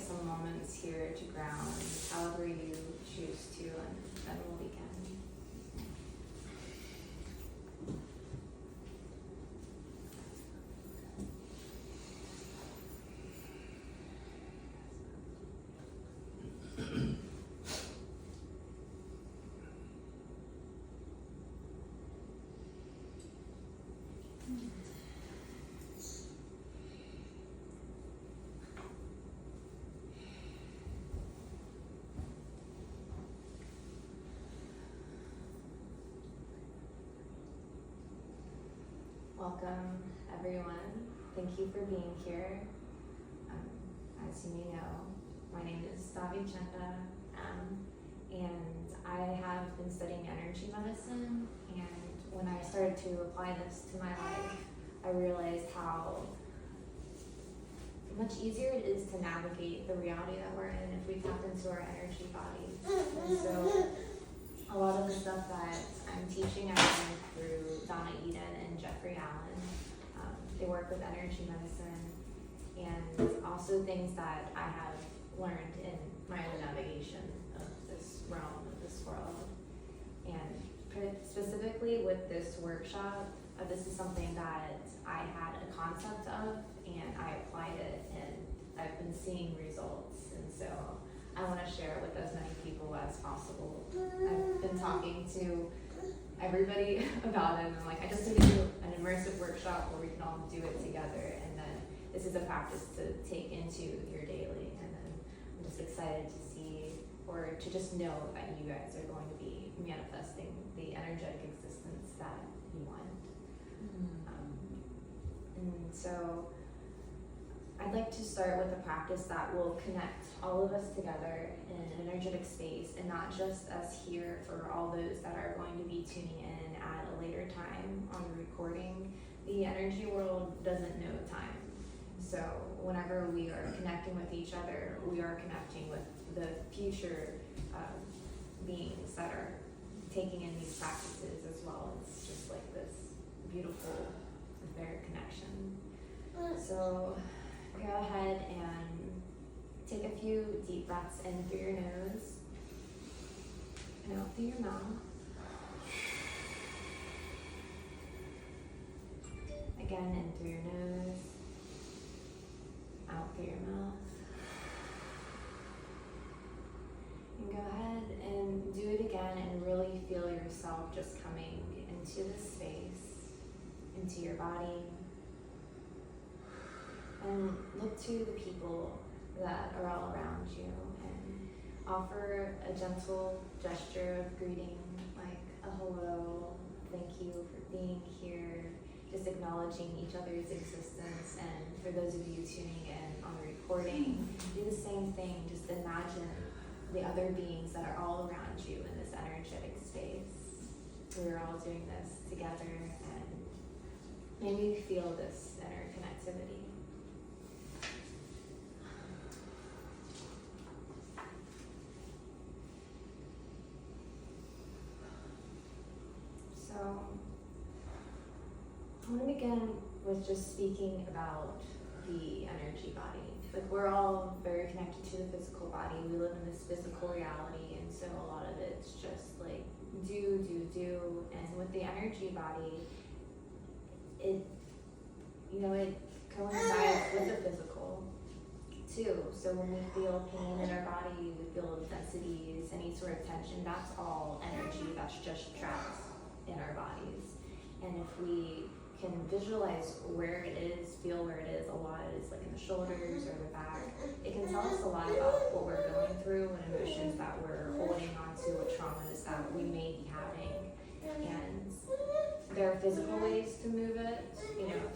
take some moments here to ground, however you choose to, and then we'll begin. Welcome, everyone. Thank you for being here. As you may know, my name is Chanda, and I have been studying energy medicine, and when I started to apply this to my life, I realized how much easier it is to navigate the reality that we're in if we tap into our energy bodies. And so a lot of the stuff that I'm teaching, I learned through Donna Eden and Jeffrey Allen. They work with energy medicine, and also things that I have learned in my own navigation of this realm, of this world. And specifically with this workshop, this is something that I had a concept of, and I applied it, and I've been seeing results. And so I want to share it with as many people as possible. I've been talking to everybody about it, and I'm like, I just need to do an immersive workshop where we can all do it together, and then this is a practice to take into your daily. And then I'm just excited to see, or to just know that you guys are going to be manifesting the energetic existence that you want. And so I'd like to start with a practice that will connect all of us together in an energetic space, and not just us here, for all those that are going to be tuning in at a later time on the recording. The energy world doesn't know time. So whenever we are connecting with each other, we are connecting with the future beings that are taking in these practices as well. It's just like this beautiful, etheric connection. So go ahead and take a few deep breaths in through your nose and out through your mouth. Again, in through your nose, out through your mouth. And go ahead and do it again, and really feel yourself just coming into this space, into your body. And look to the people that are all around you, and offer a gentle gesture of greeting, like a hello, thank you for being here, just acknowledging each other's existence. And for those of you tuning in on the recording, do the same thing. Just imagine the other beings that are all around you in this energetic space. We're all doing this together, and maybe feel this interconnectivity. So I want to begin with just speaking about the energy body. Like, we're all very connected to the physical body. We live in this physical reality, and so a lot of it's just like do. And with the energy body, it coincides with the physical too. So when we feel pain in our body, we feel densities, any sort of tension, that's all energy that's just trapped in our bodies. And if we can visualize where it is, feel where it is, a lot is like in the shoulders or the back, it can tell us a lot about what we're going through and emotions that we're holding on to, what traumas that we may be having. And there are physical ways to move it,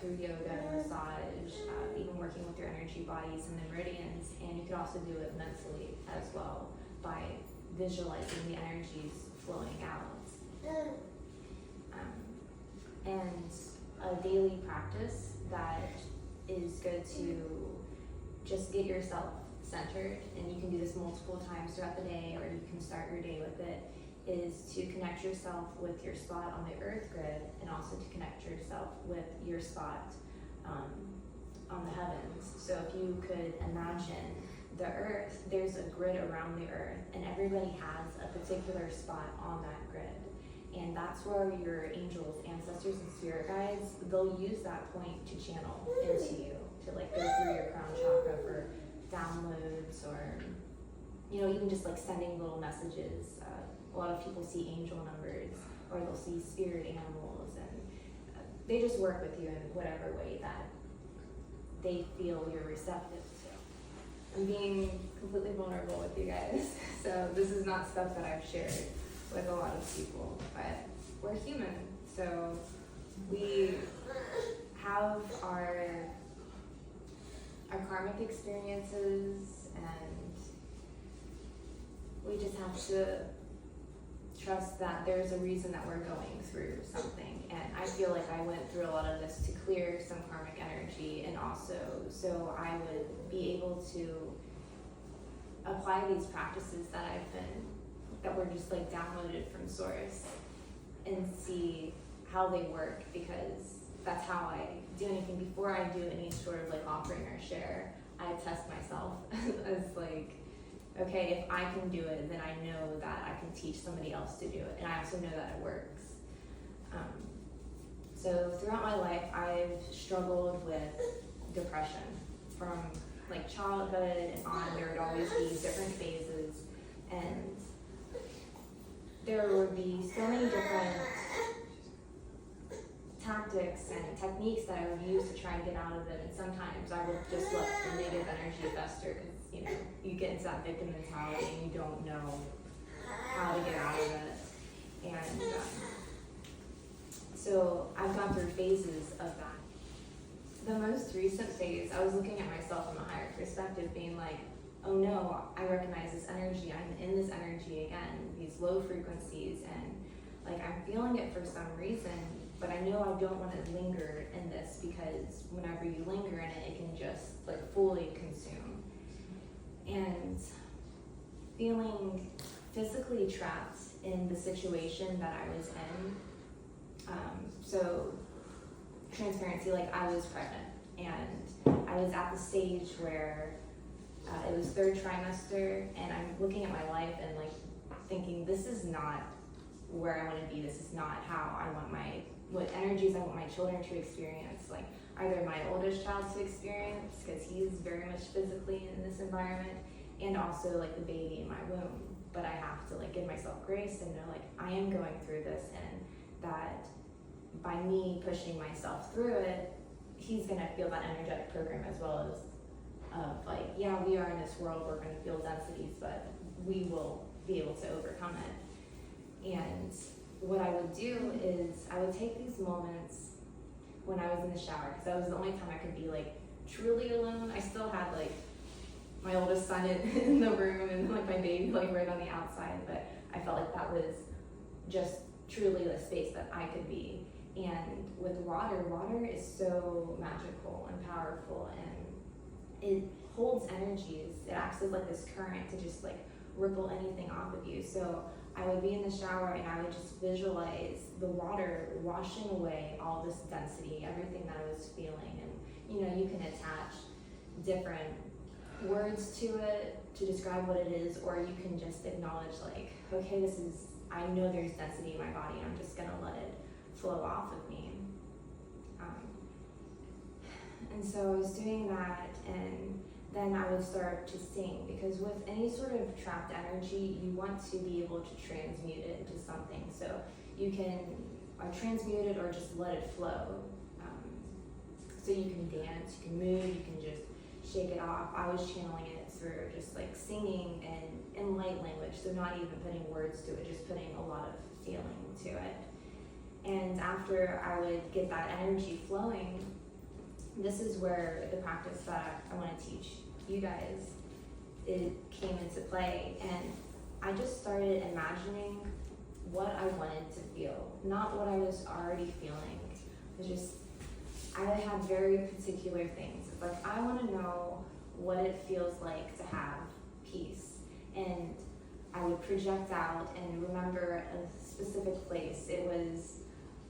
through yoga and massage, even working with your energy bodies and the meridians. And you could also do it mentally as well by visualizing the energies flowing out. And a daily practice that is good to just get yourself centered, and you can do this multiple times throughout the day, or you can start your day with it, is to connect yourself with your spot on the earth grid, and also to connect yourself with your spot on the heavens. So if you could imagine the earth, there's a grid around the earth, and everybody has a particular spot on that grid. And that's where your angels, ancestors, and spirit guides, they'll use that point to channel into you, to like go through your crown chakra for downloads, or, you know, even just like sending little messages. A lot of people see angel numbers, or they'll see spirit animals, and they just work with you in whatever way that they feel you're receptive to. I'm being completely vulnerable with you guys, so this is not stuff that I've shared with a lot of people, but we're human, so we have our karmic experiences, and we just have to trust that there's a reason that we're going through something. And I feel like I went through a lot of this to clear some karmic energy, and also so I would be able to apply these practices that were just like downloaded from source, and see how they work, because that's how I do anything. Before I do any sort of like offering or share, I test myself as like, okay, if I can do it, then I know that I can teach somebody else to do it, and I also know that it works. So throughout my life, I've struggled with depression from like childhood and on. There would always be different phases, and there would be so many different tactics and techniques that I would use to try to get out of it. And sometimes I would just let the negative energy fester, because you know, you get into that victim mentality and you don't know how to get out of it. And so I've gone through phases of that. The most recent phase, I was looking at myself from a higher perspective, being like, oh no, I recognize this energy, I'm in this energy again, these low frequencies, and like I'm feeling it for some reason, but I know I don't want to linger in this, because whenever you linger in it, it can just like fully consume. And feeling physically trapped in the situation that I was in. So transparency, like I was pregnant, and I was at the stage where it was third trimester, and I'm looking at my life and like thinking, this is not where I want to be. This is not how I want what energies I want my children to experience. Like either my oldest child to experience, because he's very much physically in this environment, and also like the baby in my womb. But I have to like give myself grace and know like I am going through this, and that by me pushing myself through it, he's gonna feel that energetic program as well as like, yeah, we are in this world, we're gonna feel densities, but we will be able to overcome it. And what I would do is I would take these moments when I was in the shower, because that was the only time I could be like truly alone. I still had like my oldest son in the room, and like my baby like right on the outside, but I felt like that was just truly the space that I could be. And with water is so magical and powerful, and it holds energies. It acts as like this current to just like ripple anything off of you. So I would be in the shower and I would just visualize the water washing away all this density, everything that I was feeling. And you know, you can attach different words to it to describe what it is, or you can just acknowledge like, okay, I know there's density in my body, and I'm just gonna let it flow off of me. And so I was doing that, and then I would start to sing, because with any sort of trapped energy, you want to be able to transmute it into something. So you can transmute it or just let it flow. So you can dance, you can move, you can just shake it off. I was channeling it through just like singing and in light language, so not even putting words to it, just putting a lot of feeling to it. And after I would get that energy flowing, this is where the practice that I want to teach you guys, it came into play. And I just started imagining what I wanted to feel, not what I was already feeling. It was just, I had very particular things. It's like, I want to know what it feels like to have peace. And I would project out and remember a specific place. It was,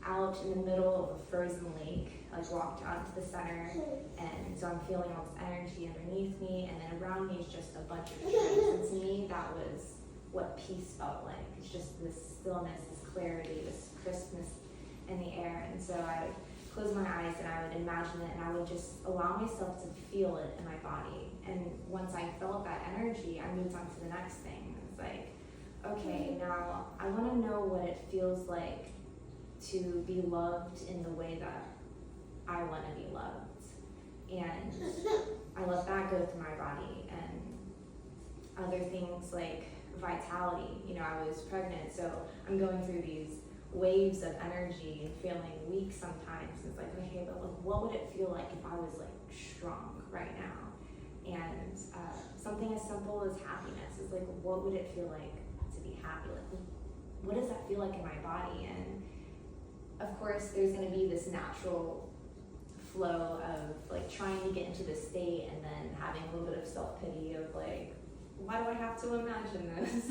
out in the middle of a frozen lake, like walked out into the center, and so I'm feeling all this energy underneath me, and then around me is just a bunch of trees. And to me, that was what peace felt like. It's just this stillness, this clarity, this crispness in the air. And so I would close my eyes and I would imagine it, and I would just allow myself to feel it in my body. And once I felt that energy, I moved on to the next thing. It's like, okay, now I want to know what it feels like to be loved in the way that I want to be loved. And I let that go through my body. And other things like vitality. You know, I was pregnant, so I'm going through these waves of energy and feeling weak sometimes. It's like, okay, but like, what would it feel like if I was like strong right now? And something as simple as happiness is like, what would it feel like to be happy? Like, what does that feel like in my body? And of course, there's going to be this natural flow of like trying to get into this state and then having a little bit of self-pity of like, why do I have to imagine this?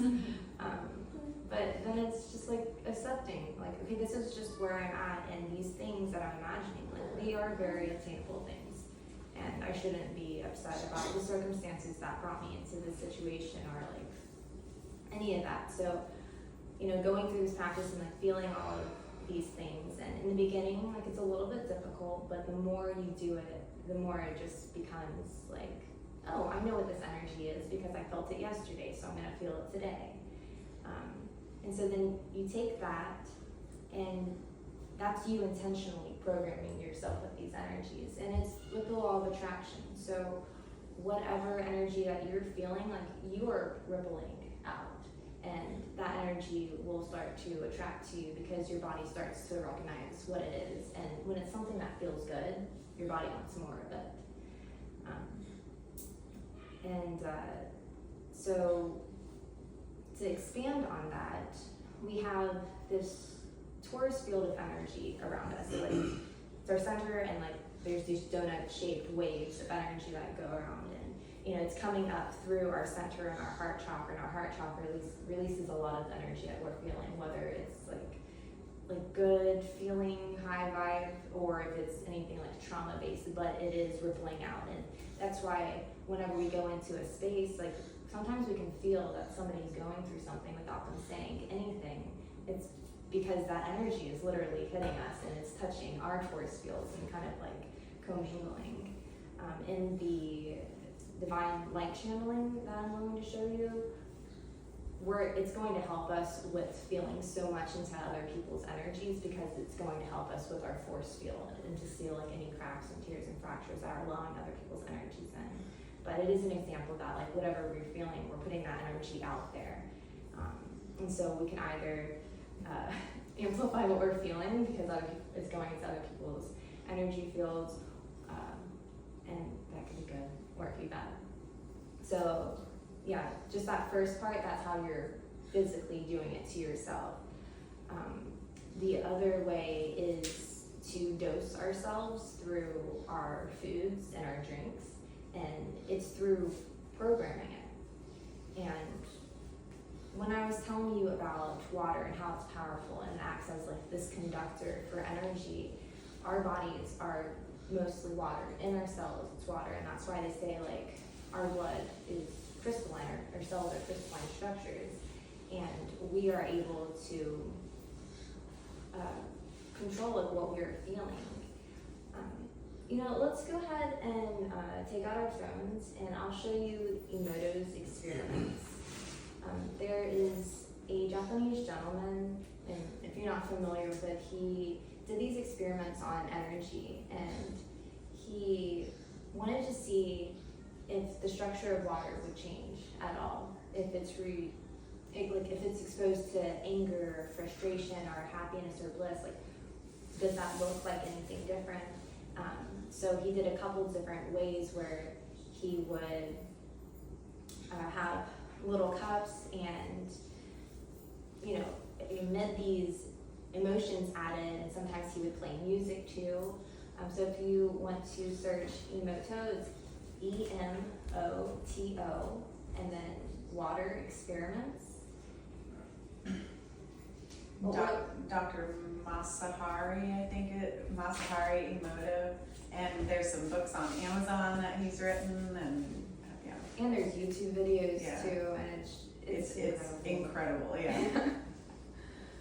But then it's just like accepting, like, okay, this is just where I'm at, and these things that I'm imagining, like, they are very attainable things. And I shouldn't be upset about the circumstances that brought me into this situation or like any of that. So, you know, going through this practice and like feeling all of these things, and in the beginning, like, it's a little bit difficult, but the more you do it, the more it just becomes like, oh, I know what this energy is because I felt it yesterday, so I'm gonna feel it today. And so then you take that, and that's you intentionally programming yourself with these energies. And it's with the law of attraction. So whatever energy that you're feeling, like, you are rippling out. And that energy will start to attract to you because your body starts to recognize what it is. And when it's something that feels good, your body wants more of it. So to expand on that, we have this torus field of energy around us. So like, it's our center, and like there's these donut-shaped waves of energy that go around, and you know, it's coming up through our center and our heart chakra, and our heart chakra releases a lot of energy that we're feeling, whether it's like good feeling, high vibe, or if it's anything like trauma-based, but it is rippling out. And that's why whenever we go into a space, like, sometimes we can feel that somebody's going through something without them saying anything. It's because that energy is literally hitting us, and it's touching our force fields and kind of like commingling. In the divine light channeling that I'm going to show you, it's going to help us with feeling so much into other people's energies, because it's going to help us with our force field and to see like any cracks and tears and fractures that are allowing other people's energies in. But it is an example that like whatever we're feeling, we're putting that energy out there. And so we can either amplify what we're feeling because it's going into other people's energy fields, and that could be good or it could be bad. So yeah, just that first part, that's how you're physically doing it to yourself. The other way is to dose ourselves through our foods and our drinks, and it's through programming it. And when I was telling you about water and how it's powerful and acts as like this conductor for energy, our bodies are mostly water. In our cells, it's water, and that's why they say like our blood is crystalline, or cells are crystalline structures, and we are able to control like what we're feeling. You know, let's go ahead and take out our phones, and I'll show you Emoto's experiments. There is a Japanese gentleman, and if you're not familiar with it, he did these experiments on energy, and he wanted to see if the structure of water would change at all, if it's if it's exposed to anger, or frustration, or happiness, or bliss, like, does that look like anything different? So he did a couple different ways where he would have little cups and, you know, emit these emotions added, and sometimes he would play music too. So if you want to search Emoto, it's EMOTO, and then water experiments. Dr. Masahari Emoto, and there's some books on Amazon that he's written, and yeah. And there's YouTube videos too, and it's incredible, yeah.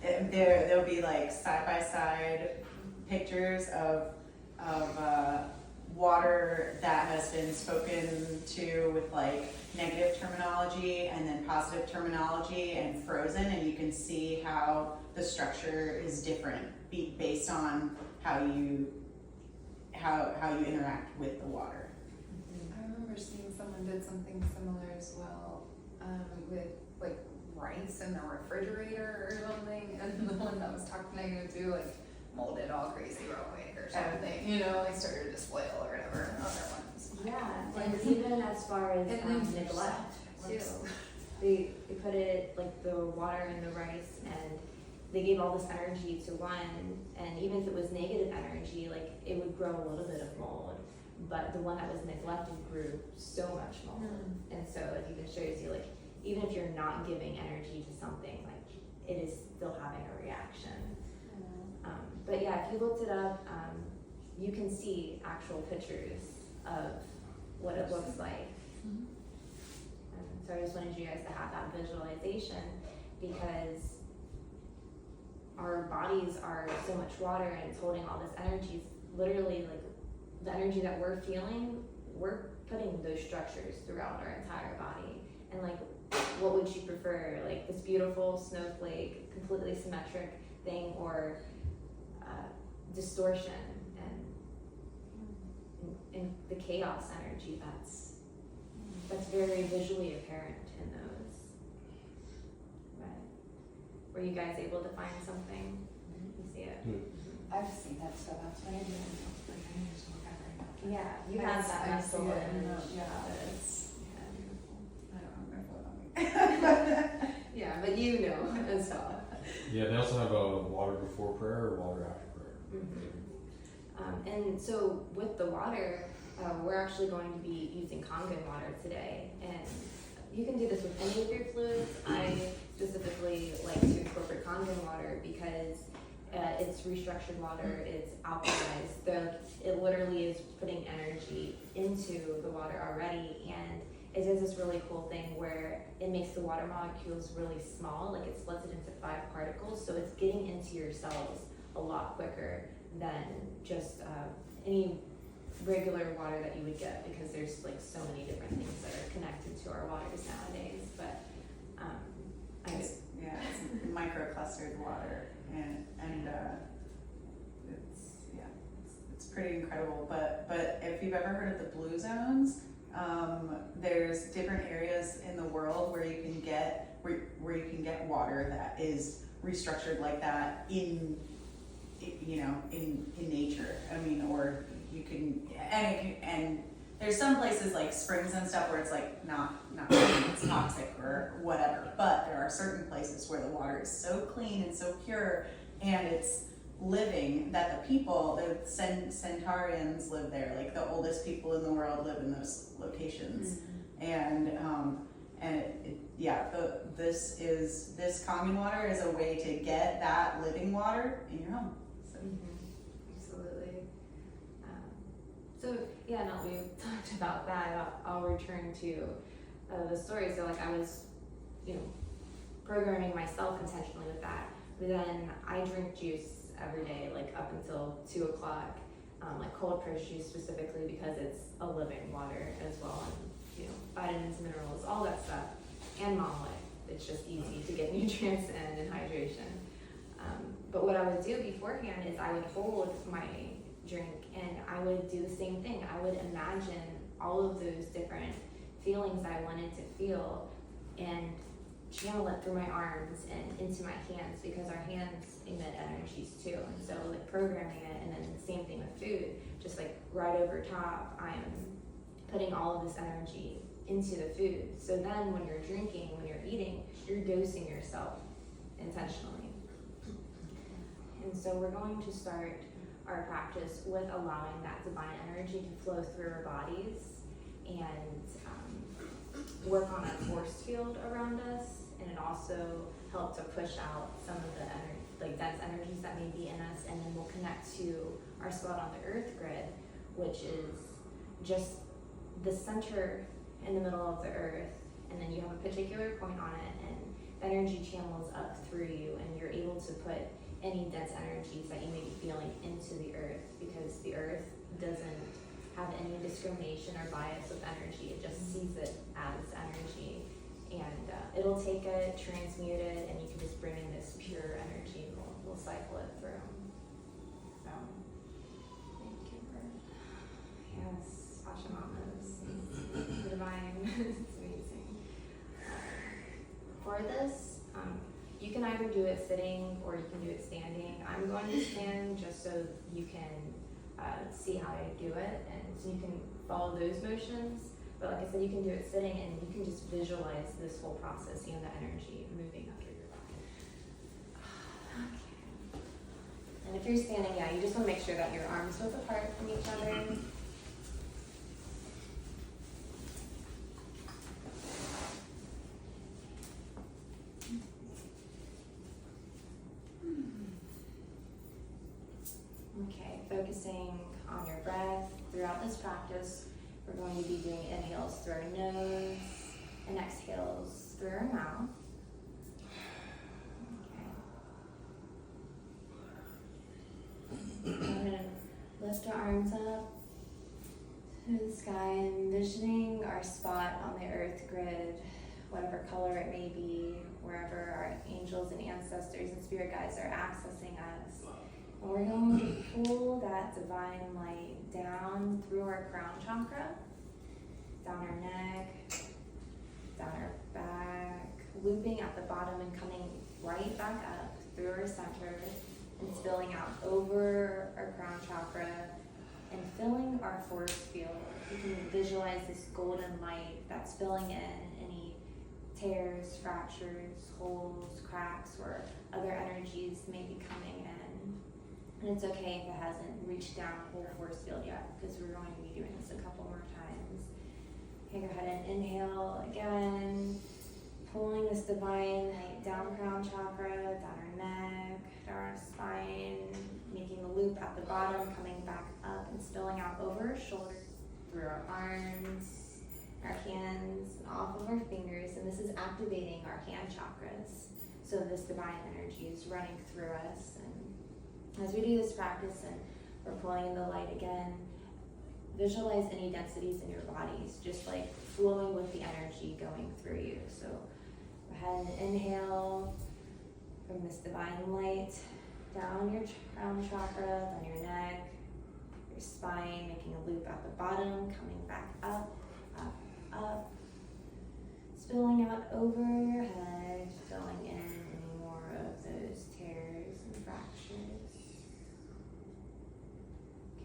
There'll be like side by side pictures of water that has been spoken to with like negative terminology and then positive terminology and frozen, and you can see how the structure is different based on how you interact with the water. I remember seeing someone did something similar as well, with like rice in the refrigerator or something, and the one that was talking negative too, like molded all crazy real quick or something, you know, like started to spoil or whatever, and other ones. Yeah, and even as far as neglect too. They put it like the water and the rice, and they gave all this energy to one, and even if it was negative energy, like it would grow a little bit of mold, but the one that was neglected grew so much mold. And so it even shows you, like, even if you're not giving energy to something, like it is still having a reaction. But yeah, if you looked it up, you can see actual pictures of what it looks like. So I just wanted you guys to have that visualization, because our bodies are so much water and it's holding all this energy. It's literally like the energy that we're feeling, we're putting those structures throughout our entire body. And like, what would you prefer? Like this beautiful snowflake, completely symmetric thing, or distortion and the chaos energy that's very visually apparent in those. Right. Were you guys able to find something? You see it? I've seen that stuff. That's what I do. Yeah, you have that mental image. Yeah, It's I don't remember. Yeah, but you know as well. Yeah, they also have a water before prayer or water after prayer. And so with the water, we're actually going to be using Kangen water today, and you can do this with any of your fluids. I specifically like to incorporate Kangen water because it's restructured water, it's alkalized, it literally is putting energy into the water already, and it does this really cool thing where it makes the water molecules really small, like it splits it into 5 particles, so it's getting into your cells a lot quicker than just any regular water that you would get, because there's like so many different things that are connected to our waters nowadays. But it's microclustered water, and it's pretty incredible. But if you've ever heard of the blue zones, there's different areas in the world where you can get water that is restructured like that in nature. I mean, or you can, and there's some places like springs and stuff where it's like not it's toxic or whatever, but there are certain places where the water is so clean and so pure and it's living that the Centaurians live there, like the oldest people in the world live in those locations. And this Kangen water is a way to get that living water in your home. So. Absolutely. So yeah, now we've talked about that. I'll return to the story. So like I was, programming myself intentionally with that. But then I drink juice every day, like up until 2 o'clock, like cold pressed juice specifically because it's a living water as well, and vitamins, minerals, all that stuff, and mom life. It's just easy to get nutrients and hydration. But what I would do beforehand is I would hold my drink and I would do the same thing. I would imagine all of those different feelings I wanted to feel and channel it through my arms and into my hands, because our hands emit energies too. And so like programming it, and then the same thing with food, just like right over top, I am putting all of this energy into the food. So then when you're drinking, when you're eating, you're dosing yourself intentionally. And so we're going to start our practice with allowing that divine energy to flow through our bodies and work on a force field around us, and it also helped to push out some of like dense energies that may be in us, and then we'll connect to our spot on the earth grid, which is just the center in the middle of the earth, and then you have a particular point on it, and the energy channels up through you, and you're able to put any dense energies that you may be feeling into the earth, because the earth doesn't have any discrimination or bias with energy. It just sees it as energy, and it'll take it, transmute it, and you can just bring in this pure energy, and we'll cycle it through. So, thank you for, yes, Pachamamas, the divine, it's amazing. For this, you can either do it sitting or you can do it standing. I'm going to stand just so you can see how I do it, and so you can follow those motions. But like I said, you can do it sitting, and you can just visualize this whole process, the energy moving up through your body. Okay. And if you're standing, yeah, you just want to make sure that your arms width apart from each other. Okay, focusing on your breath throughout this practice. We're going to be doing inhales through our nose and exhales through our mouth. Okay. Go ahead and lift our arms up to the sky, envisioning our spot on the earth grid, whatever color it may be, wherever our angels and ancestors and spirit guides are accessing us. And we're going to pull that divine light down through our crown chakra, down our neck, down our back, looping at the bottom and coming right back up through our center and spilling out over our crown chakra and filling our force field. You can visualize this golden light that's filling in any tears, fractures, holes, cracks, or other energies may be coming in. And it's okay if it hasn't reached down the whole force field yet, because we're going to be doing this a couple more times. Okay, go ahead and inhale again, pulling this divine light down crown chakra, down our neck, down our spine, making the loop at the bottom, coming back up and spilling out over our shoulders, through our arms, our hands, and off of our fingers. And this is activating our hand chakras. So this divine energy is running through us. And as we do this practice and we're pulling in the light again, visualize any densities in your bodies, just like flowing with the energy going through you. So go ahead and inhale from this divine light down your crown chakra, down your neck, your spine, making a loop at the bottom, coming back up, up, up, spilling out over your head, filling in any more of those tears and fractures.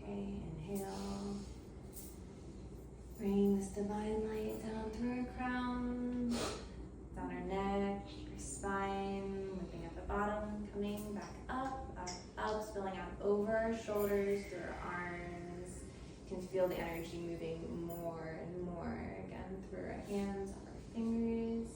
Okay, inhale. Bring this divine light down through our crown, down our neck, our spine, lifting at the bottom, coming back up, up, up, spilling out over our shoulders, through our arms. You can feel the energy moving more and more again through our hands, up our fingers.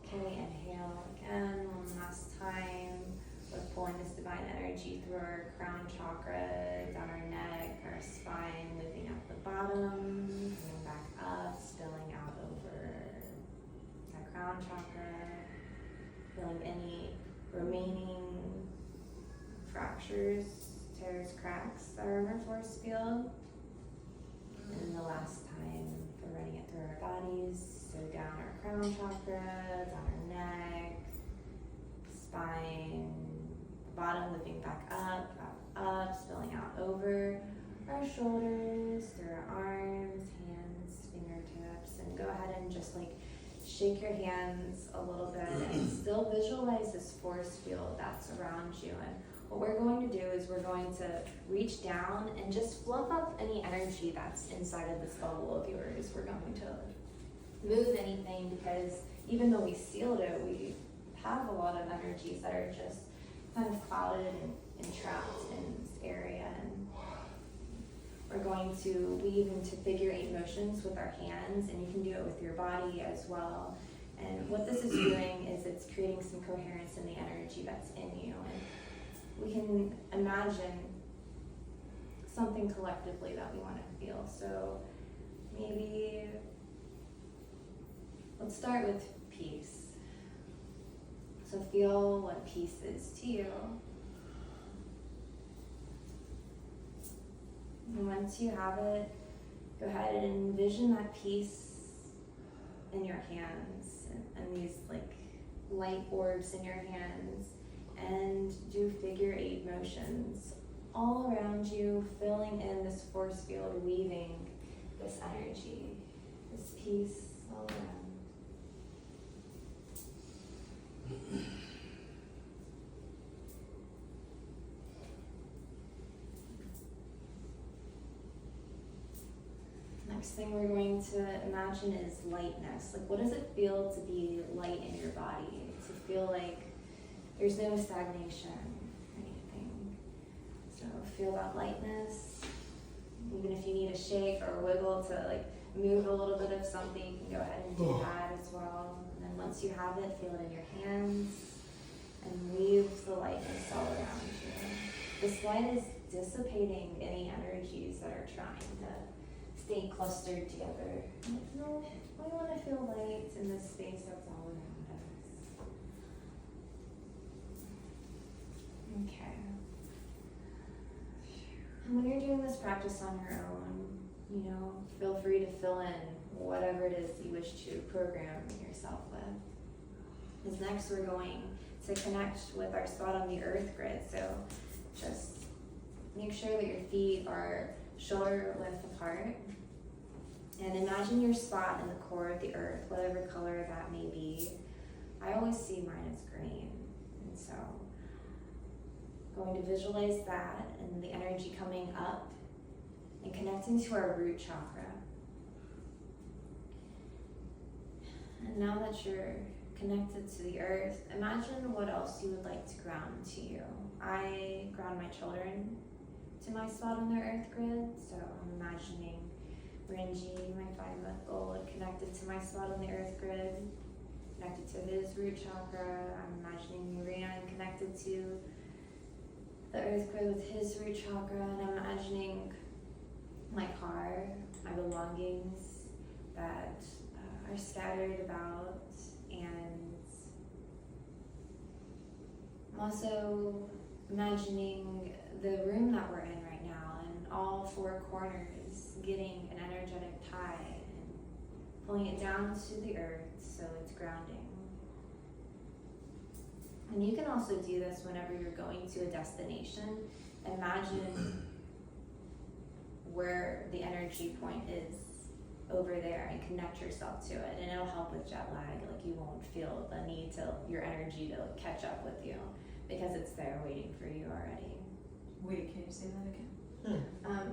Okay, inhale again, one last time. We're pulling this divine energy through our crown chakra, down our neck, our spine, looping at the bottom, coming back up, spilling out over our crown chakra, feeling any remaining fractures, tears, cracks that are in our force field. And then the last time for running it through our bodies, so down our crown chakra, down our neck, spine, bottom, lifting back up, up, up, spilling out over our shoulders, through our arms, hands, fingertips, and go ahead and just like shake your hands a little bit and still visualize this force field that's around you. And what we're going to do is we're going to reach down and just fluff up any energy that's inside of this bubble of yours. We're going to move anything, because even though we sealed it, we have a lot of energies that are just kind of clouded and trapped in this area. And we're going to weave into figure 8 motions with our hands, and you can do it with your body as well. And what this is doing is it's creating some coherence in the energy that's in you. And we can imagine something collectively that we want to feel. So maybe let's start with peace. So feel what peace is to you. And once you have it, go ahead and envision that peace in your hands and these like light orbs in your hands, and do figure 8 motions all around you, filling in this force field, weaving this energy, this peace all around. Next thing we're going to imagine is lightness. Like, what does it feel to be light in your body? To feel like there's no stagnation or anything. So feel that lightness. Even if you need a shake or a wiggle to like move a little bit of something, you can go ahead and do that as well. And then once you have it, feel it in your hands and weave the lightness all around you. This light is dissipating any energies that are trying to stay clustered together. Like, no, we want to feel light in this space that's all around us. Okay. And when you're doing this practice on your own, you know, feel free to fill in whatever it is you wish to program yourself with. Because next we're going to connect with our spot on the earth grid. So just make sure that your feet are shoulder width apart. And imagine your spot in the core of the earth, whatever color that may be. I always see mine as green. And so going to visualize that and the energy coming up and connecting to our root chakra. And now that you're connected to the earth, imagine what else you would like to ground to you. I ground my children to my spot on the earth grid, so I'm imagining Renji, my 5-month-old, connected to my spot on the earth grid, connected to his root chakra. I'm imagining Rian connected to the earth grid with his root chakra, and I'm imagining my car, my belongings that are scattered about, and I'm also imagining the room that we're in right now and all 4 corners getting an energetic tie and pulling it down to the earth so it's grounding. And you can also do this whenever you're going to a destination. Imagine where the energy point is over there and connect yourself to it, and it'll help with jet lag. Like, you won't feel the need to your energy to catch up with you because it's there waiting for you already. Wait, can you say that again?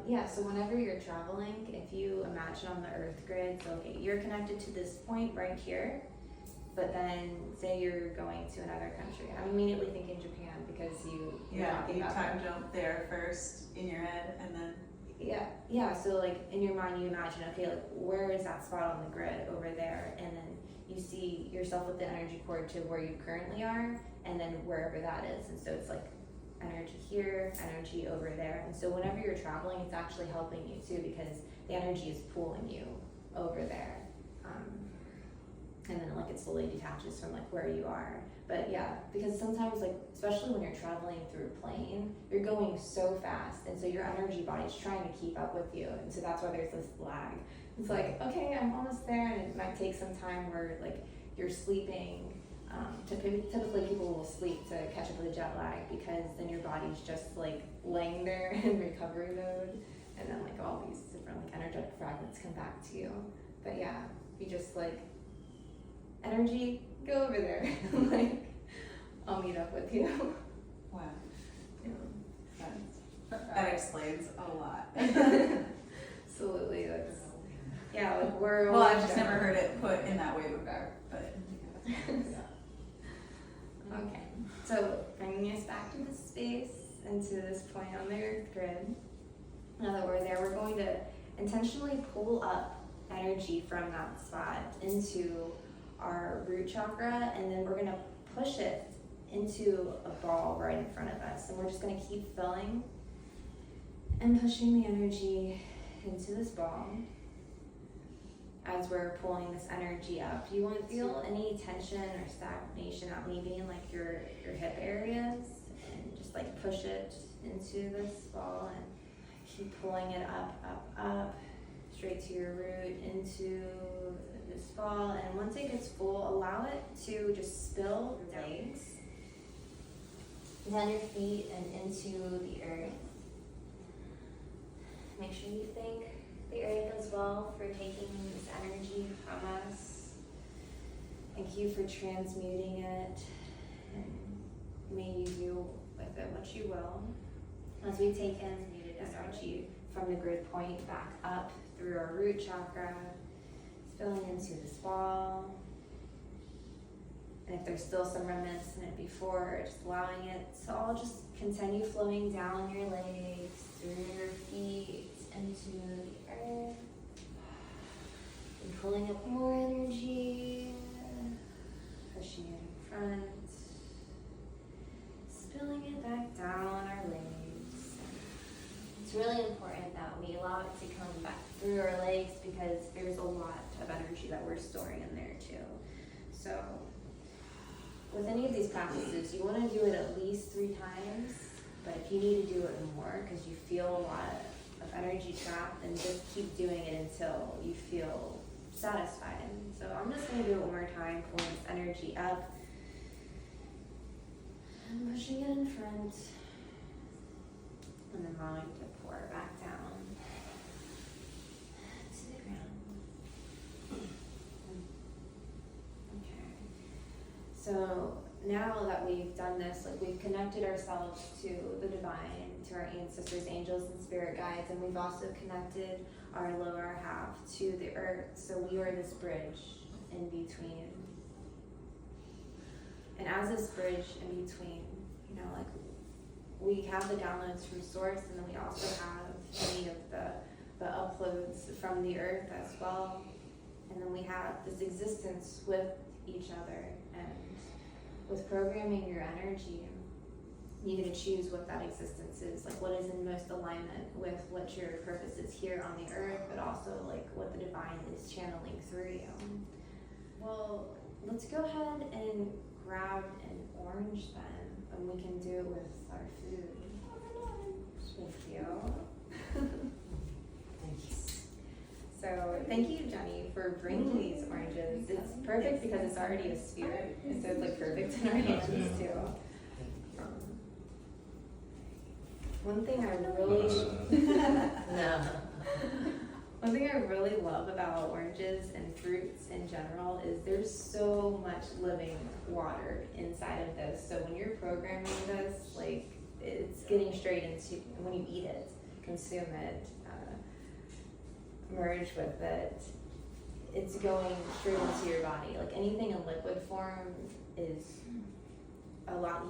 Yeah, so whenever you're traveling, if you imagine on the earth grid, so okay, you're connected to this point right here, but then say you're going to another country. I'm immediately thinking Japan because you're talking you about time that. jump there first in your head and then Yeah, so like in your mind you imagine, okay, like where is that spot on the grid over there, and then you see yourself with the energy cord to where you currently are, and then wherever that is. And so it's like energy here, energy over there. And so whenever you're traveling, it's actually helping you too, because the energy is pulling you over there. And then like it slowly detaches from like where you are. But yeah, because sometimes like, especially when you're traveling through a plane, you're going so fast, and so your energy body's trying to keep up with you, and so that's why there's this lag. It's like, okay, I'm almost there, and it might take some time where like you're sleeping. Typically people will sleep to catch up with the jet lag, because then your body's just like laying there in recovery mode, and then like all these different like energetic fragments come back to you. But yeah, you just like, energy, go over there. Like, I'll meet up with you. wow. Yeah. That explains a lot. Absolutely, that's, yeah, like we're Well, I've all just never heard it put in that way before, but Okay, so bringing us back to this space and to this point on the earth grid. Now that we're there, we're going to intentionally pull up energy from that spot into our root chakra, and then we're gonna push it into a ball right in front of us. And we're just gonna keep filling and pushing the energy into this ball as we're pulling this energy up. You won't feel any tension or stagnation at leaving like your hip areas, and just like push it into this ball and keep pulling it up, straight to your root, into this ball. And once it gets full, allow it to just spill your legs, down your feet and into the earth. Make sure you thank the earth as well for taking this energy from us. Thank you for transmuting it, and may you do with it what you will. As we take in needed energy from the grid point back up through our root chakra, spilling into this ball. And if there's still some remnants in it before, just allowing it to all just continue flowing down your legs, through your feet, into the earth. And pulling up more energy, pushing it in front, spilling it back down our legs. It's really important that we allow it to come back through our legs, because there's a lot of energy that we're storing in there too. So with any of these practices, you want to do it at least 3 times, but if you need to do it more because you feel a lot of energy trapped, then just keep doing it until you feel satisfied. So I'm just going to do it one more time, pulling this energy up and pushing it in front, and then allowing it to pour back down to the ground. Okay. So now that we've done this, like we've connected ourselves to the divine, to our ancestors, angels, and spirit guides, and we've also connected our lower half to the earth. So we are this bridge in between. And as this bridge in between, you know, like we have the downloads from source, and then we also have any of the uploads from the earth as well. And then we have this existence with each other. And with programming your energy, you get to choose what that existence is, like what is in most alignment with what your purpose is here on the earth, but also like what the divine is channeling through you. Well, let's go ahead and grab an orange then, and we can do it with our food. Thank you. Thanks. So thank you, Jenny, for bringing these oranges. It's perfect because it's already a sphere, and so it's like perfect in our hands too. One thing I really love about oranges and fruits in general is there's so much living water inside of this. So when you're programming this, like it's getting straight into, when you eat it, consume it, merge with it, it's going straight into your body. Like anything in liquid form is a lot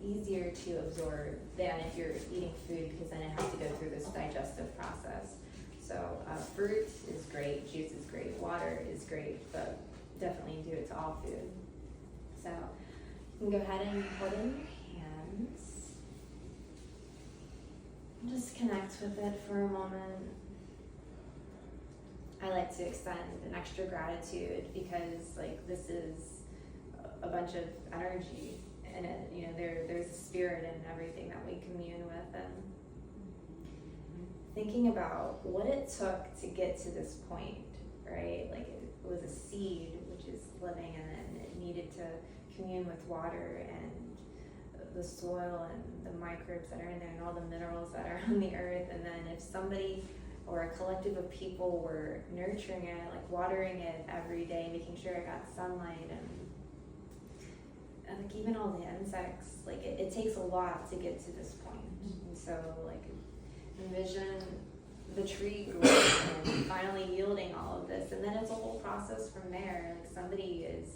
easier to absorb than if you're eating food, because then it has to go through this digestive process. So fruit is great, juice is great, water is great, but definitely do it to all food. So you can go ahead and put it in your hands. Just connect with it for a moment. I like to extend an extra gratitude because like this is a bunch of energy in it. You know, there's a spirit in everything that we commune with, and thinking about what it took to get to this point, right? Like it was a seed which is living, and then it needed to commune with water and the soil and the microbes that are in there and all the minerals that are on the earth. And then if somebody or a collective of people were nurturing it, like watering it every day, making sure it got sunlight, and like even all the insects, like it takes a lot to get to this point. And so like envision the tree growing and finally yielding all of this, and then it's a whole process from there. Like somebody is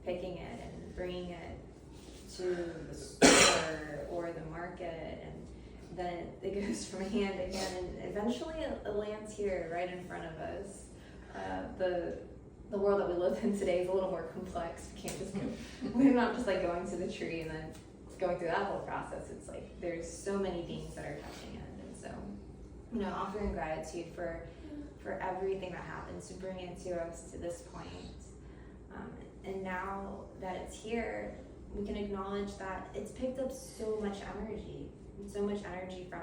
picking it and bringing it to the store or the market, and then it goes from hand to hand, and eventually it lands here right in front of us. the world that we live in today is a little more complex. We can't just we're not just like going to the tree and then going through that whole process. It's like there's so many beings that are touching it, and so offering gratitude for everything that happened to bring it to us to this point. And now that it's here, we can acknowledge that it's picked up so much energy from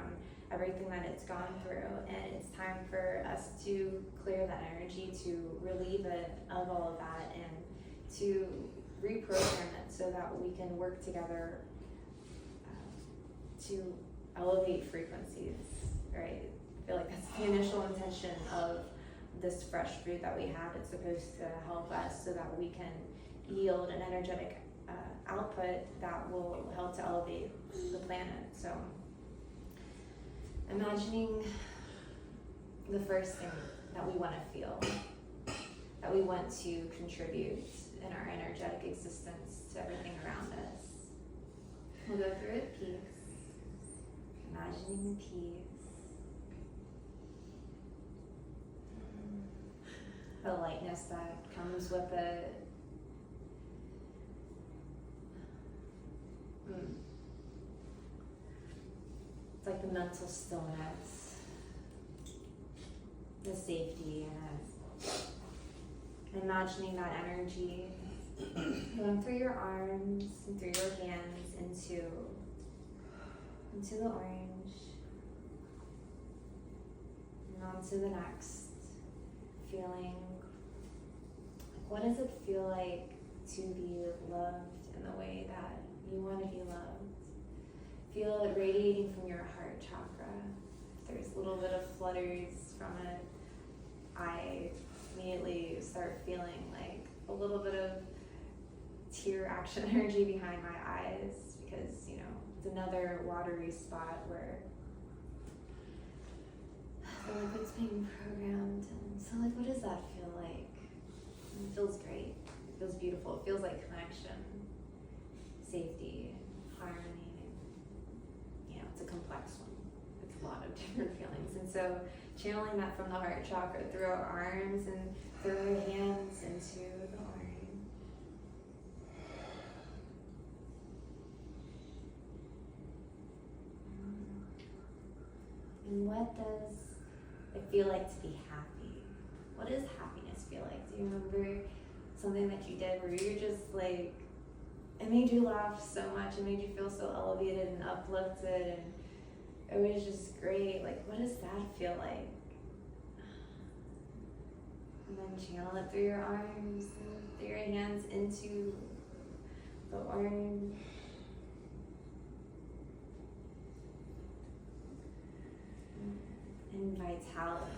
everything that it's gone through, and it's time for us to clear that energy, to relieve it of all of that, and to reprogram it so that we can work together to elevate frequencies, right? I feel like that's the initial intention of this fresh fruit that we have. It's supposed to help us so that we can yield an energetic output that will help to elevate the planet. So imagining the first thing that we want to feel, that we want to contribute in our energetic existence to everything around us. We'll go through it peace, imagining the peace, the lightness that comes with it. It's like the mental stillness, the safety in it. And imagining that energy going through your arms and through your hands into the orange and onto the next. Feeling like, what does it feel like to be loved in the way that you want to be loved? Feel it radiating from your heart chakra. If there's a little bit of flutters from it, I immediately start feeling like a little bit of tear action energy behind my eyes, because it's another watery spot where the liquid's being programmed. And so like, what does that feel like? And it feels great. It feels beautiful. It feels like connection, safety, harmony. It's a complex one. It's a lot of different feelings. And so channeling that from the heart chakra through our arms and through our hands into the orange. And what does it feel like to be happy? What does happiness feel like? Do you remember something that you did where you're just like, it made you laugh so much, it made you feel so elevated and uplifted, and it was just great. Like, what does that feel like? And then channel it through your arms and through your hands into the orange. And vitality.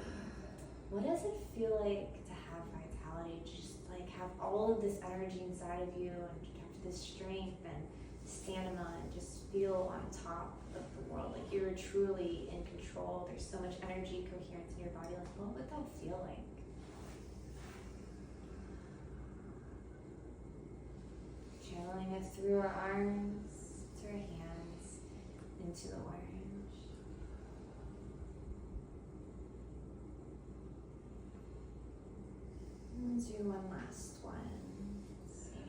What does it feel like to have vitality? Just like have all of this energy inside of you and have this strength and stamina and just feel on top of the world. Like you're truly in control. There's so much energy, coherence in your body. Like, what would that feel like? Channeling it through our arms, to our hands, into the orange. Let's do one last one. Let's see.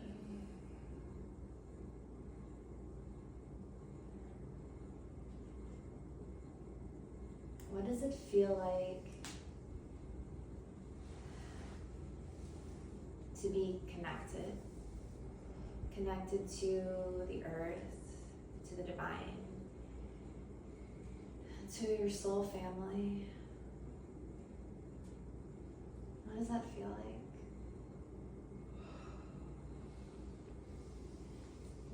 What does it feel like to be connected? Connected to the earth, to the divine, to your soul family. What does that feel like?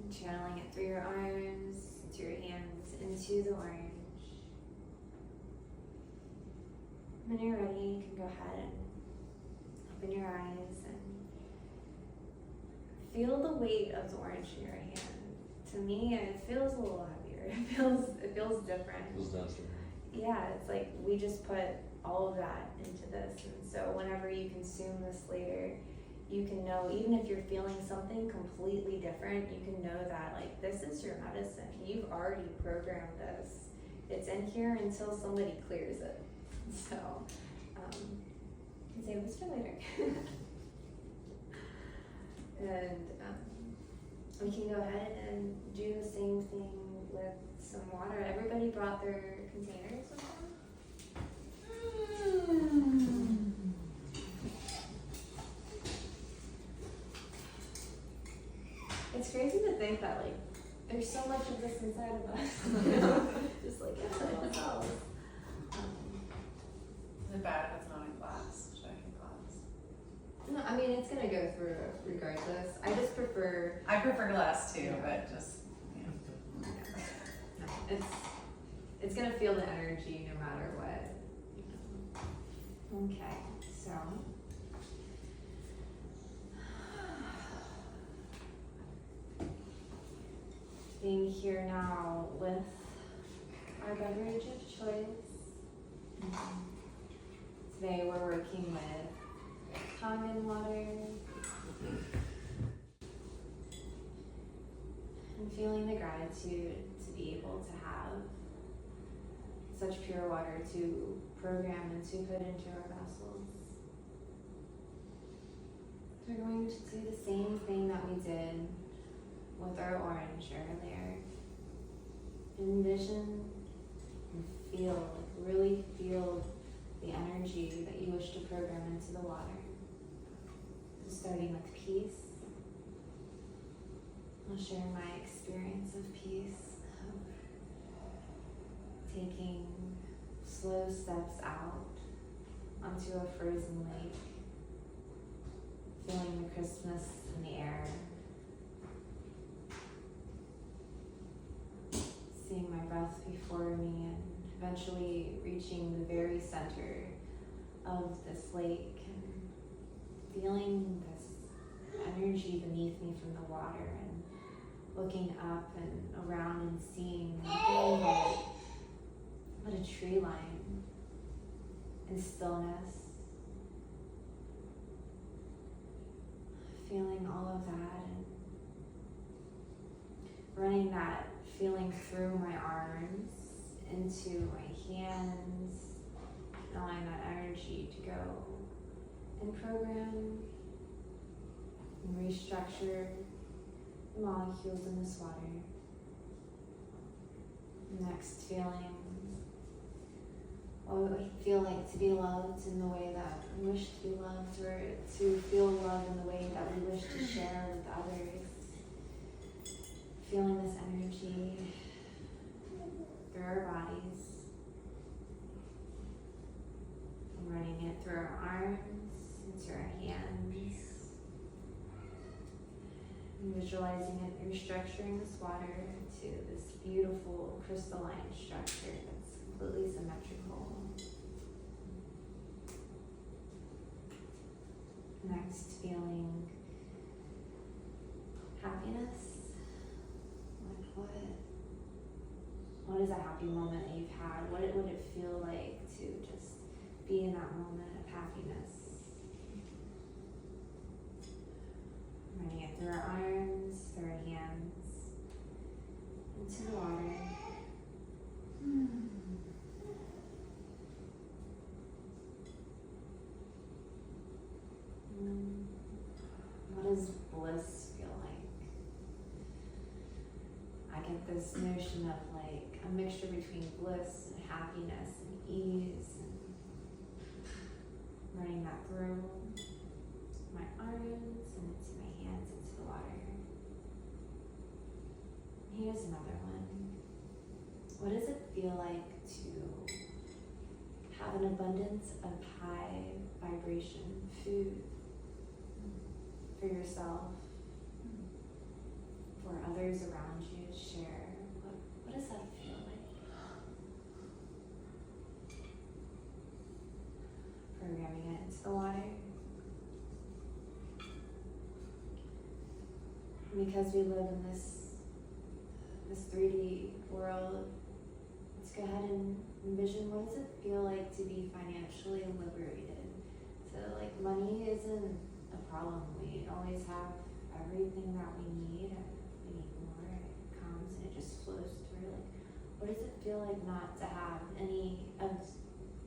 And channeling it through your arms, into your hands, into the orange. When you're ready, you can go ahead and open your eyes and feel the weight of the orange in your hand. To me, it feels a little heavier. It feels different. Feels denser. Yeah, it's like we just put all of that into this, and so whenever you consume this later, you can know, even if you're feeling something completely different, you can know that like this is your medicine. You've already programmed this. It's in here until somebody clears it. So, say whisper later. And we can go ahead and do the same thing with some water. Everybody brought their containers with them? It's crazy to think that like there's so much of this inside of us, just like inside ourselves. Is it bad if it's not in glass? Should I get glass? No, I mean it's gonna go through regardless. I just prefer. I prefer glass too, but just, yeah. No, it's gonna feel the energy no matter what. Okay, so. Being here now with our beverage of choice. Today we're working with Kangen water. And feeling the gratitude to be able to have such pure water to program and to put into our vessels. We're going to do the same thing that we did with our orange earlier. Envision and feel, like really feel the energy that you wish to program into the water. Starting with peace. I'll share my experience of peace, of taking slow steps out onto a frozen lake, feeling the crispness in the air, seeing my breath before me, and eventually reaching the very center of this lake and feeling this energy beneath me from the water, and looking up and around and seeing what a tree line and stillness, feeling all of that and running that feeling through my arms into my hands, allowing that energy to go and program and restructure the molecules in this water. Next, feeling what it would feel like to be loved in the way that we wish to be loved, or to feel love in the way that we wish to share with others. Feeling this energy through our bodies, and running it through our arms, into our hands, and visualizing it restructuring this water to this beautiful crystalline structure that's completely symmetrical. Next, feeling happiness. Like what is a happy moment that you've had? What would it feel like to just be in that moment of happiness? Running it through our arms, through our hands, into the water. What does bliss feel like? I get this notion of like a mixture between bliss and happiness and ease, and running that through my arms and into my hands, into the water. Here's another one. What does it feel like to have an abundance of high vibration food for yourself, for others around you to share? What does that feel like? Programming it into the water. Because we live in this 3D world, let's go ahead and envision what does it feel like to be financially liberated. So like money isn't a problem. We always have everything that we need, and we need more. It comes and it just flows through. Like, what does it feel like not to have any of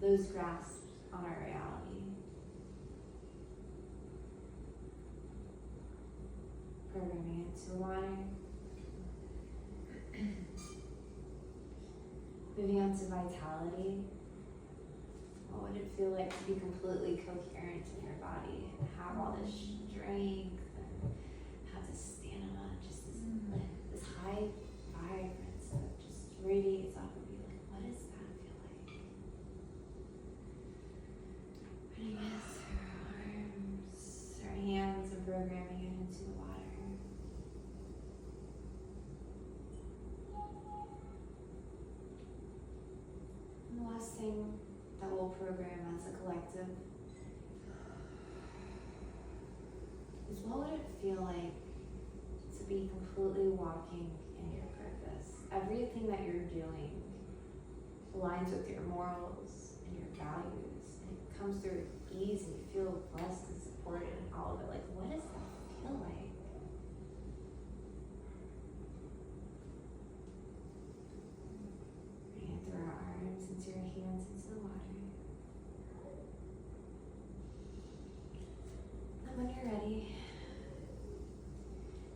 those grasps on our reality? programming into water. Moving on to vitality. What would it feel like to be completely coherent in your body and have all this strength and have this stamina, just this high vibrance that just radiates off of you? Like, what does that feel like? Running it through our arms, our hands, and programming it into the water. And the last thing that we'll program as a collective is, what would it feel like to be completely walking in your purpose? Everything that you're doing aligns with your morals and your values, and it comes through with ease, and you feel blessed and supported and all of it. Like, what does that feel like? Bring it through our arms, into your hands, into the water. And when you're ready,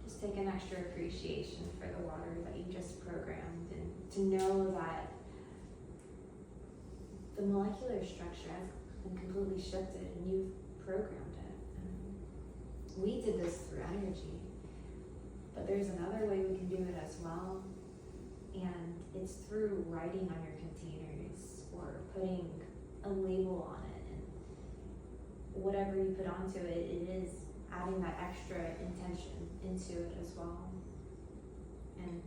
just take an extra appreciation for the water that you just programmed, and to know that the molecular structure has been completely shifted and you've programmed it. And we did this through energy, but there's another way we can do it as well, and it's through writing on your containers or putting a label on it, and whatever you put onto it, it is adding that extra intention into it as well. And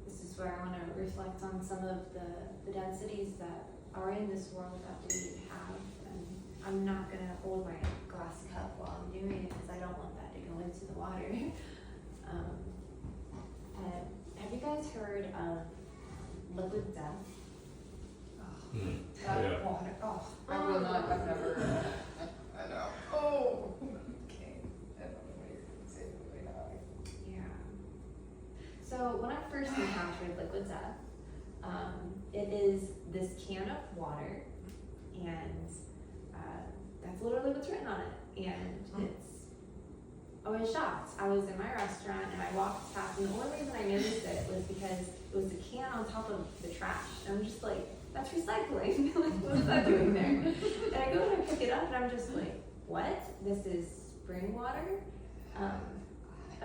this is where I want to reflect on some of the densities that are in this world that we have. And I'm not going to hold my glass cup while I'm doing it because I don't want that to go into the water. Have you guys heard of liquid death? That Yeah. water, I will not, I've never, I know. Oh, okay. I don't know what you're gonna say, but I know. Yeah. So when I first encountered liquid death, it is this can of water, and that's literally what's written on it. And I was shocked. I was in my restaurant and I walked past, and the only reason I noticed it was because it was the can on top of the trash. And I'm just like, that's recycling. Like, what is that doing there? And I go and I pick it up, and I'm just like, what? This is spring water?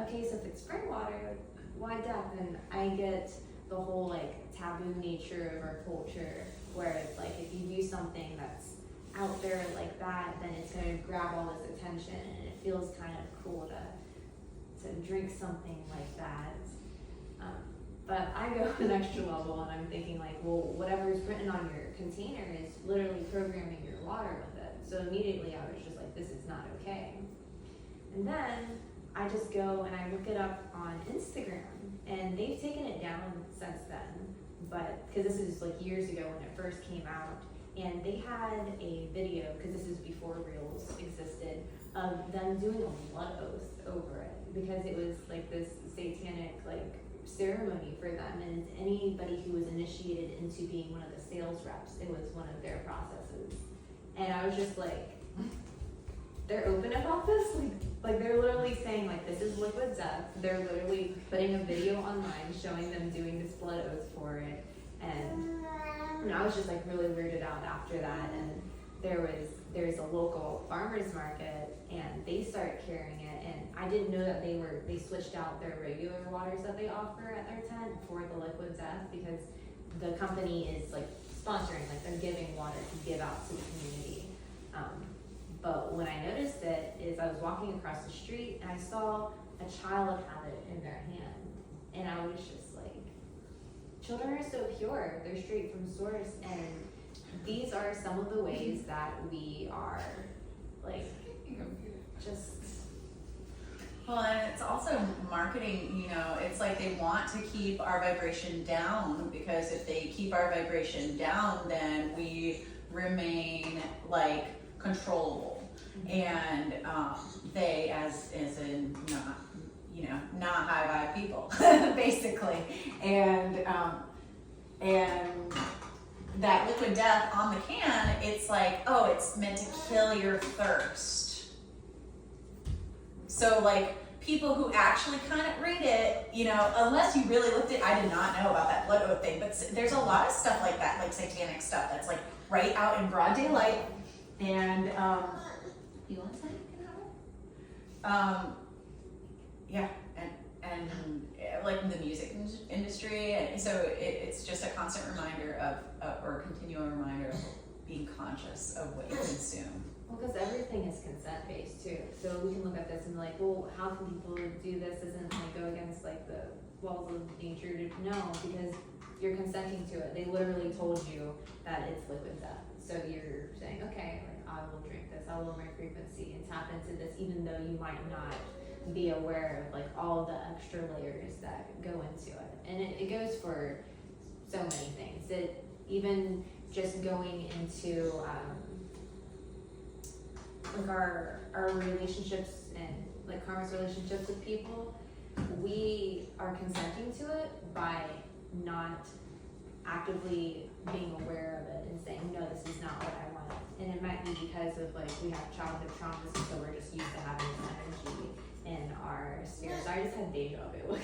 Okay, so if it's spring water, why death? And I get the whole like taboo nature of our culture, where it's like, if you do something that's out there like that, then it's going to grab all this attention, and it feels kind of cool to drink something like that. But I go an extra level, and I'm thinking like, well, whatever's written on your container is literally programming your water with it. So immediately I was just like, this is not okay. And then I just go and I look it up on Instagram, and they've taken it down since then. But because this is like years ago when it first came out, and they had a video, because this is before Reels existed, of them doing a blood oath over it, because it was like this satanic like ceremony for them, and anybody who was initiated into being one of the sales reps, it was one of their processes. And I was just like, they're open about this? Like they're literally saying like, this is liquid death. They're literally putting a video online showing them doing this blood oath for it. And I was just like really weirded out after that. And there's a local farmer's market, and they started carrying it, and I didn't know that they switched out their regular waters that they offer at their tent for the liquid death, because the company is like sponsoring, like they're giving water to give out to the community. But when I noticed it is I was walking across the street and I saw a child have it in their hand, and I was just like, children are so pure, they're straight from source, and these are some of the ways that we are like just. Well, and it's also marketing, it's like they want to keep our vibration down, because if they keep our vibration down, then we remain like controllable. And they, as in not high vibe people, basically. And that liquid death on the can, it's like, oh, it's meant to kill your thirst. So like people who actually kind of read it, you know, unless you really looked at, I did not know about that blood oath thing, but there's a lot of stuff like that, like satanic stuff that's like right out in broad daylight. And you want to say yeah, and like the music industry, and so it's just a constant reminder of or continual reminder of being conscious of what you consume. Well, because everything is consent based too. So we can look at this and be like, well, how can people do this? Isn't like go against like the laws of nature? No, because you're consenting to it. They literally told you that it's liquid death. So you're saying, okay, like, I will drink this. I will lower my frequency and tap into this, even though you might not be aware of like all the extra layers that go into it. And it goes for so many things. It even just going into like our relationships and like karmic relationships with people, we are consenting to it by not actively being aware of it and saying, no, this is not what I want. And it might be because of like we have childhood traumas, and so we're just used to having this energy in our spheres. I just had deja vu. We're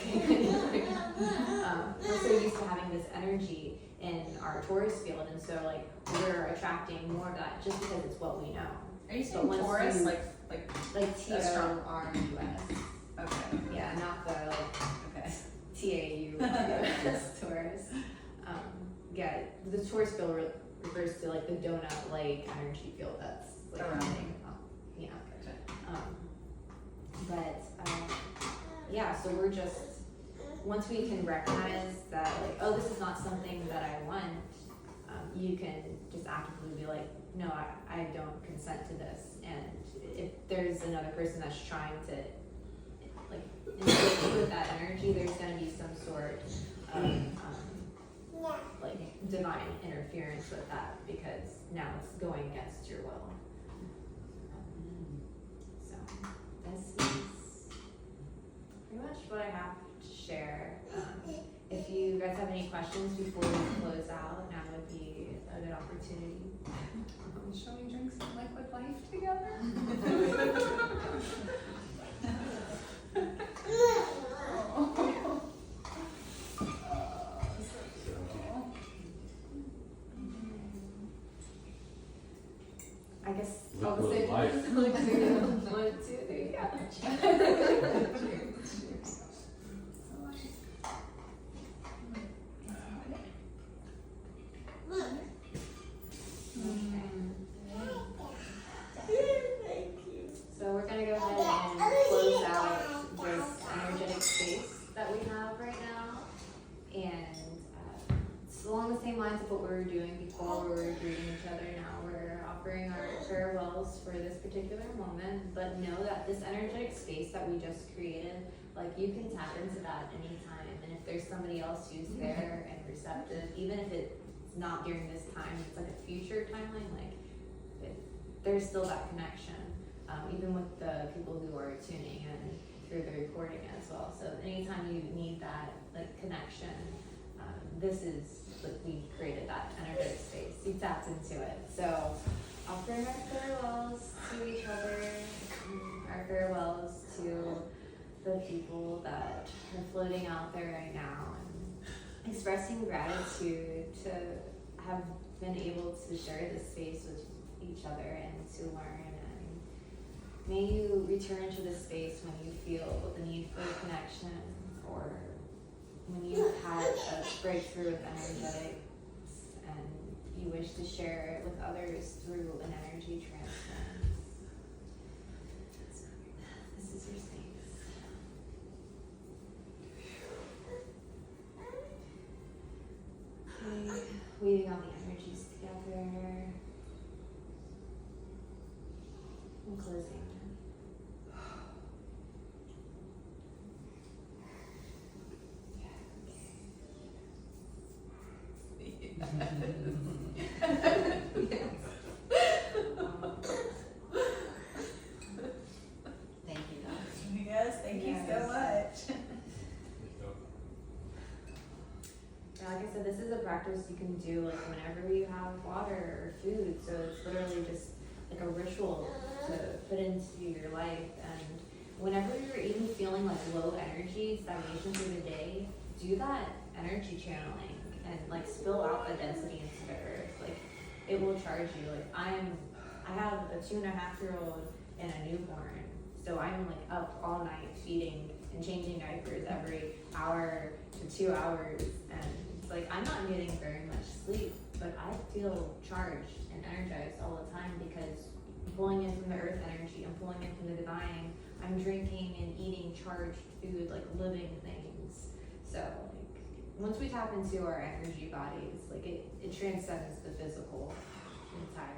so used to having this energy in our Taurus field, and so like we're attracting more of that just because it's what we know. Are you saying Taurus, like Taurus? Okay. Yeah, not the like Okay. TAU Taurus. Yeah, the Taurus field refers to like the donut-like energy field that's like around. Yeah. Gotcha. Yeah, so we're just, once we can recognize that like, oh, this is not something that I want, you can just actively be like, no, I don't consent to this. And if there's another person that's trying to like engage with that energy, there's going to be some sort of like divine interference with that, because now it's going against your will. So this is pretty much what I have to share. If you guys have any questions before we close out, now would be a good opportunity. Shall we drink some liquid life together? I guess Liquid say life. 1, 2, 3, yeah. So we're gonna go ahead and close out this energetic space that we have right now, and it's along the same lines of what we were doing before. We were greeting each other. Now we're offering our farewells for this particular moment, but know that this energetic space that we just created, like you can tap into that anytime. And if there's somebody else who's there and receptive, even if it's not during this time, it's like a future timeline, like there's still that connection. Even with the people who are tuning in through the recording as well. So anytime you need that like connection, this is like we created that energetic space. You tapped into it. So offering our farewells to each other, our farewells to the people that are floating out there right now, and expressing gratitude to have been able to share this space with each other and to learn. May you return to this space when you feel the need for connection, or when you've had a breakthrough with energetics and you wish to share it with others through an energy transference. This is your space. Okay, weaving all the energies together and closing. Thank you, Doc. Yes, thank you so much. Yeah, like I said, this is a practice you can do like whenever you have water or food. So it's literally just like a ritual to put into your life. And whenever you're even feeling like low energy, stagnation through the day, do that energy channeling and like spill out the density into the earth. Like it will charge you. Like I have a 2.5-year-old and a newborn, so I'm like up all night feeding and changing diapers every hour to 2 hours, and it's like I'm not getting very much sleep, but I feel charged and energized all the time because I'm pulling in from the earth energy, I'm pulling in from the divine, I'm drinking and eating charged food, like living things. So like once we tap into our energy bodies, like it transcends the physical entirely.